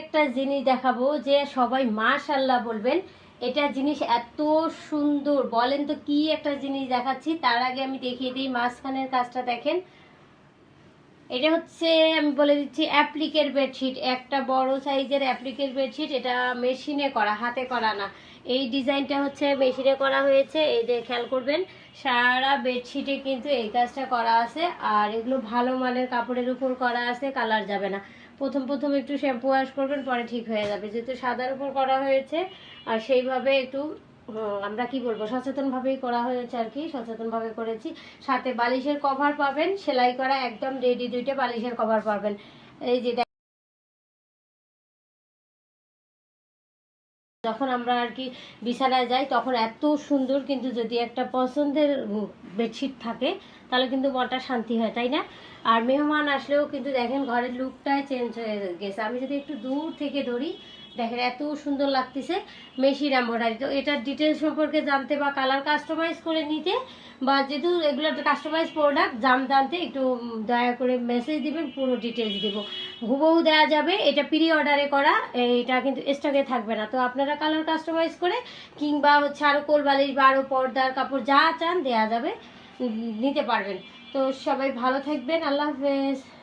একটা জিনিস দেখাবো যে সবাই মাশাআল্লাহ বলবেন। এটা জিনিস এত সুন্দর, বলেন তো কি একটা জিনিস দেখাচ্ছি। তার আগে আমি দেখিয়ে দিই মাঝখানের কাজটা দেখেন। এটা হচ্ছে, আমি বলে দিচ্ছি, অ্যাপ্লিকের বেডশিট, একটা বড় সাইজের অ্যাপ্লিকের বেডশিট। এটা মেশিনে করা, হাতে করা না। এই ডিজাইনটা হচ্ছে মেশিনে করা হয়েছে। এই যে খেয়াল করবেন, সারা বেডশিটে কিন্তু এই কাজটা করা আছে। আর এগুলো ভালো মানের কাপড়ের উপর করা আছে, কালার যাবে না। প্রথম প্রথম একটু শ্যাম্পু ওয়াশ করবেন, পরে ঠিক হয়ে যাবে, যেহেতু সাদার উপর করা হয়েছে। আর সেইভাবে একটু আমরা কি বলবো, সচেতনভাবেই করা হয়েছে আর কি, সচেতনভাবে করেছি। সাথে বালিশের কভার পাবেন সেলাই করা, একদম রেডি 2টা বালিশের কভার পাবেন। এই যে যখন আমরা আর কি বিছানায় যাই তখন এত সুন্দর, কিন্তু যদি একটা পছন্দের বেডশিট থাকে তাহলে কিন্তু মনটা শান্তি হয়, তাই না? আর মেহমান আসলেও কিন্তু দেখেন ঘরের লুকটাই চেঞ্জ হয়ে গেছে। আমি যদি একটু দূর থেকে ধরি, দেখেন এত সুন্দর লাগতেছে। Machine embroidery. তো এটার ডিটেলস সম্পর্কে জানতে বা কালার কাস্টমাইজ করে নিতে, বা যেহেতু এগুলো কাস্টমাইজ প্রোডাক্ট জানতে একটু দয়া করে মেসেজ দিবেন, পুরো ডিটেলস দিব। হুবহু দেওয়া যাবে, এটা প্রি অর্ডারে করা, এটা কিন্তু স্টকে থাকবে না। তো আপনারা কালার কাস্টমাইজ করে কিংবা হচ্ছে আরও কোলবালিশ বা আরও পর্দার কাপড় যা চান দেওয়া যাবে, নিতে পারবেন। তো সবাই ভালো থাকবেন, আল্লাহ হাফেজ।